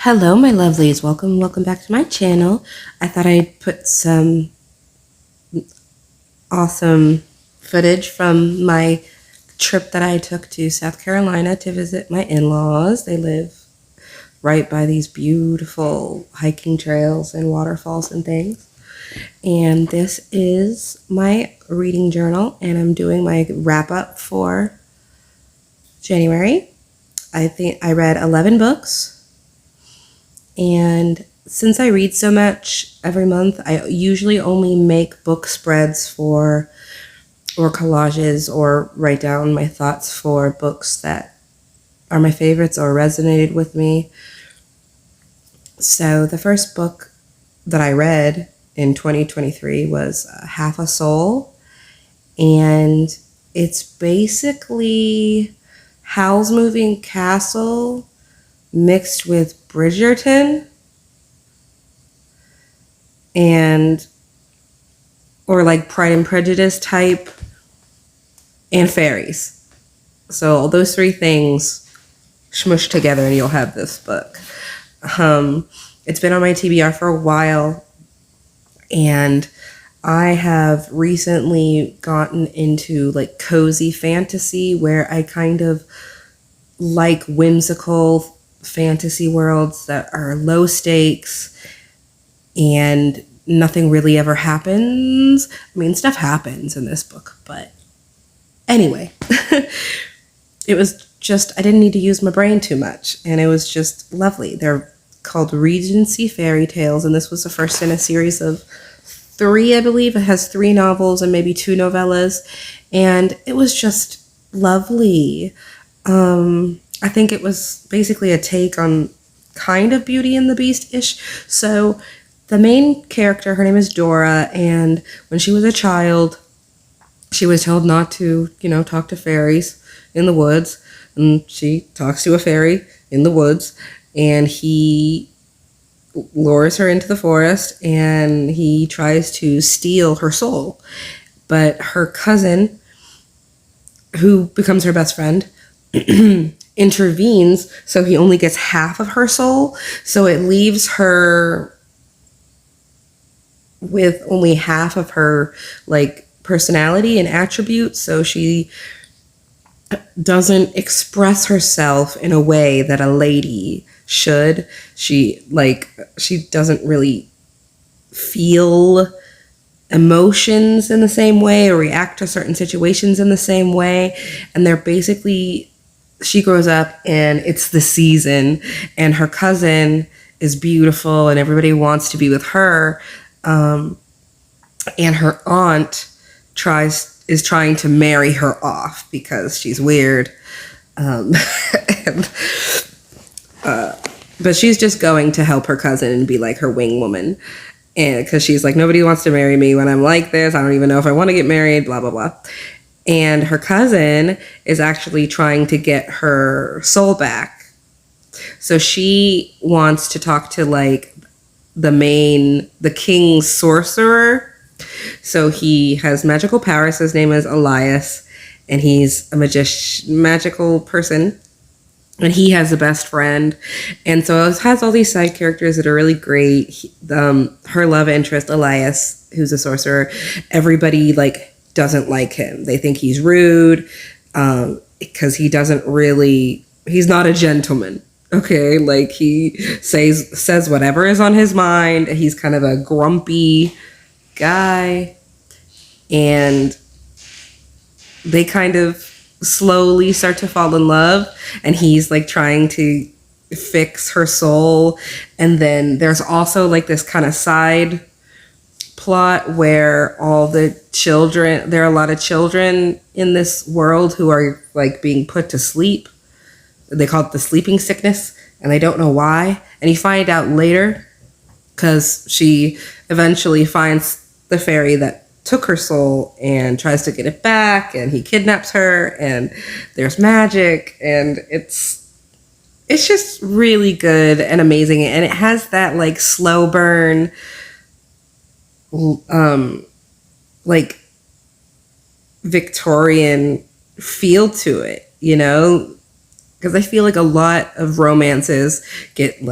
Hello, my lovelies. Welcome back to my channel. I thought I'd put some awesome footage from my trip that I took to South Carolina to visit my in-laws. They live right by these beautiful hiking trails and waterfalls and things. And this is my reading journal, and I'm doing my wrap-up for January. I think I read 11 books. And since I read so much every month, I usually only make book spreads or collages or write down my thoughts for books that are my favorites or resonated with me. So the first book that I read in 2023 was Half a Soul. And it's basically Howl's Moving Castle mixed with Bridgerton or like Pride and Prejudice type and fairies. So those three things smushed together and you'll have this book. It's been on my TBR for a while, and I have recently gotten into like cozy fantasy where I kind of like whimsical fantasy worlds that are low stakes and nothing really ever happens. I mean, stuff happens in this book, but anyway, it was just, I didn't need to use my brain too much, and it was just lovely. They're called Regency Fairy Tales, and this was the first in a series of 3, I believe. It has 3 novels and maybe 2 novellas, and it was just lovely. I think it was basically a take on kind of Beauty and the Beast-ish. So the main character, her name is Dora, and when she was a child, she was told not to, talk to fairies in the woods. And she talks to a fairy in the woods, and he lures her into the forest, and he tries to steal her soul. But her cousin, who becomes her best friend, intervenes, so he only gets half of her soul. So it leaves her with only half of her personality and attributes. So she doesn't express herself in a way that a lady should. She doesn't really feel emotions in the same way or react to certain situations in the same way. And they're basically, she grows up and it's the season, and her cousin is beautiful and everybody wants to be with her. And her aunt is trying to marry her off because she's weird. But she's just going to help her cousin and be like her wing woman. And because she's like, nobody wants to marry me when I'm like this. I don't even know if I want to get married, blah, blah, blah. And her cousin is actually trying to get her soul back. So she wants to talk to the king's sorcerer. So he has magical powers. His name is Elias, and he's a magical person. And he has a best friend. And so it has all these side characters that are really great. Her love interest, Elias, who's a sorcerer, everybody doesn't like him. They think he's rude because he's not a gentleman. Okay, he says whatever is on his mind. He's kind of a grumpy guy, and they kind of slowly start to fall in love, and he's trying to fix her soul. And then there's also this kind of side plot where there are a lot of children in this world who are being put to sleep. They call it the sleeping sickness, and they don't know why. And you find out later because she eventually finds the fairy that took her soul and tries to get it back, and he kidnaps her, and there's magic, and it's just really good and amazing. And it has that slow burn Victorian feel to it, because I feel a lot of romances get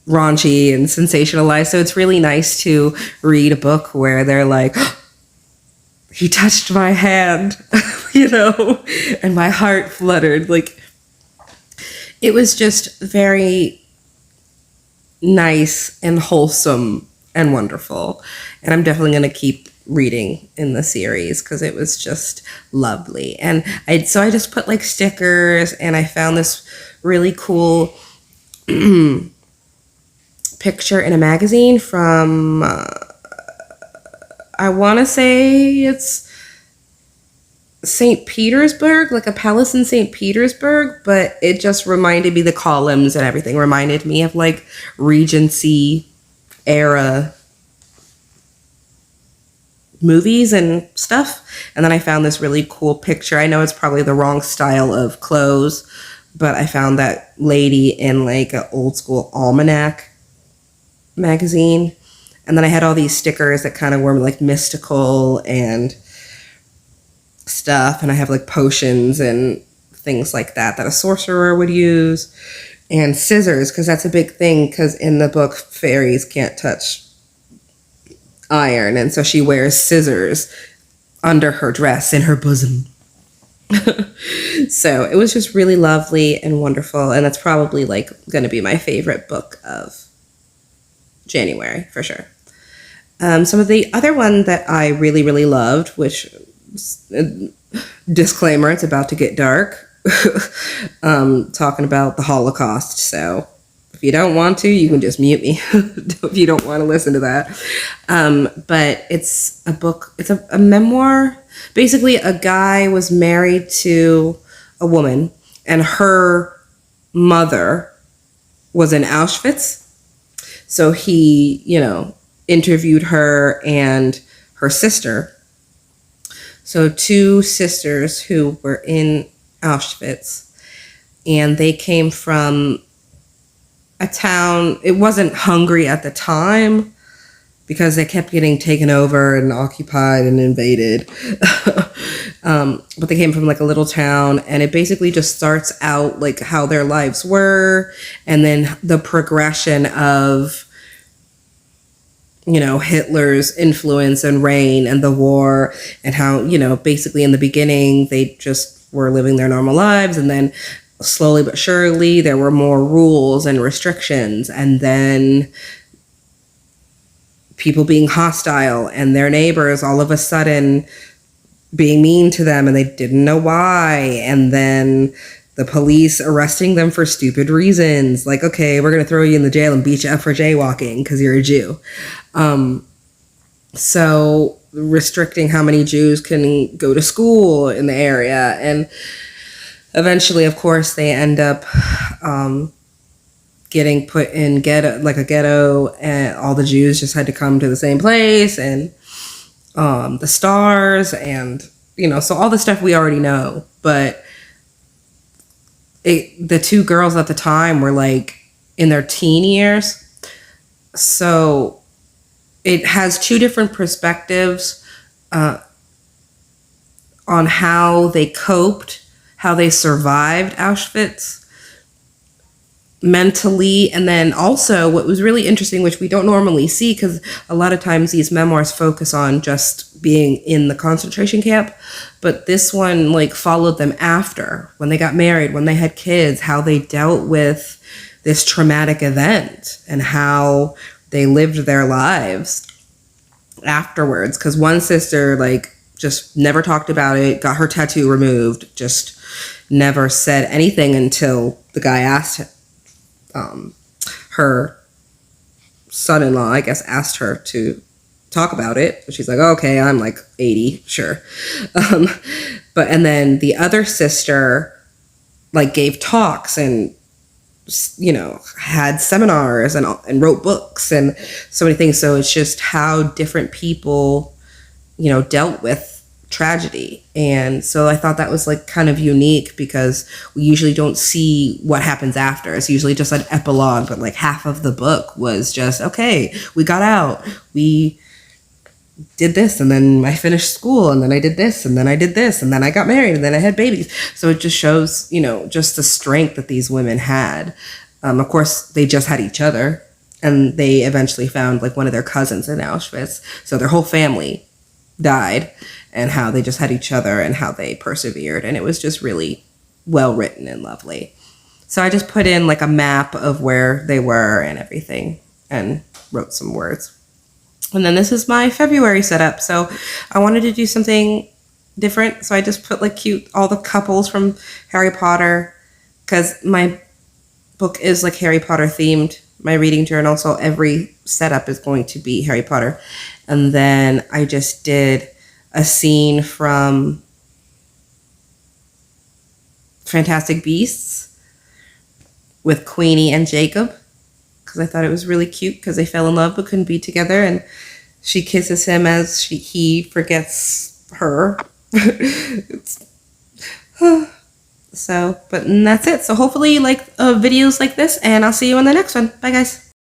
raunchy and sensationalized. So it's really nice to read a book where they're like, he touched my hand, and my heart fluttered. Like, it was just very nice and wholesome and wonderful. And I'm definitely going to keep reading in the series because it was just lovely. And I just put like stickers, and I found this really cool picture in a magazine from I want to say it's St. Petersburg, like a palace in St. Petersburg, but it just reminded me, the columns and everything reminded me of like Regency era movies and stuff. And then I found this really cool picture. I know it's probably the wrong style of clothes, but I found that lady in like an old school almanac magazine. And then I had all these stickers that kind of were like mystical and stuff. And I have like potions and things like that a sorcerer would use. And scissors, because that's a big thing, because in the book, fairies can't touch iron. And so she wears scissors under her dress in her bosom. So it was just really lovely and wonderful. And that's probably like going to be my favorite book of January for sure. Some of the other one that I really, really loved, which, disclaimer, it's about to get dark, talking about the Holocaust. So if you don't want to, you can just mute me if you don't want to listen to that. But it's a book, it's a memoir. Basically, a guy was married to a woman, and her mother was in Auschwitz. So he, interviewed her and her sister. So two sisters who were in Auschwitz, and they came from a town. It wasn't Hungary at the time because they kept getting taken over and occupied and invaded. But they came from like a little town, and it basically just starts out like how their lives were, and then the progression of Hitler's influence and reign and the war, and how, basically in the beginning, they just were living their normal lives. And then slowly but surely, there were more rules and restrictions. And then people being hostile, and their neighbors all of a sudden being mean to them, and they didn't know why. And then the police arresting them for stupid reasons. Like, okay, we're going to throw you in the jail and beat you up for jaywalking because you're a Jew. So restricting how many Jews can go to school in the area. And eventually, of course, they end up getting put in a ghetto, and all the Jews just had to come to the same place, and the stars, and, so all the stuff we already know. But the two girls at the time were like in their teen years. So it has two different perspectives on how they coped, how they survived Auschwitz mentally. And then also what was really interesting, which we don't normally see, because a lot of times these memoirs focus on just being in the concentration camp, but this one like followed them after, when they got married, when they had kids, how they dealt with this traumatic event and how they lived their lives afterwards. Because one sister like just never talked about it, got her tattoo removed, just never said anything until the guy asked her son-in-law, I guess, asked her to talk about it. She's like, oh, okay, I'm like 80, sure. And then the other sister like gave talks and, had seminars and wrote books and so many things. So it's just how different people, dealt with tragedy. And so I thought that was like kind of unique, because we usually don't see what happens after. It's usually just an epilogue, but like half of the book was just, okay, we got out, we did this, and then I finished school, and then I did this, and then I did this, and then I got married, and then I had babies. So it just shows, just the strength that these women had. Of course, they just had each other, and they eventually found like one of their cousins in Auschwitz. So their whole family died, and how they just had each other and how they persevered. And it was just really well written and lovely. So I just put in like a map of where they were and everything and wrote some words. And then this is my February setup. So I wanted to do something different. So I just put like all the couples from Harry Potter, because my book is like Harry Potter themed, my reading journal. So every setup is going to be Harry Potter. And then I just did a scene from Fantastic Beasts with Queenie and Jacob, because I thought it was really cute because they fell in love but couldn't be together, and she kisses him as he forgets her. So, but that's it. So hopefully you like videos like this, and I'll see you in the next one. Bye, guys.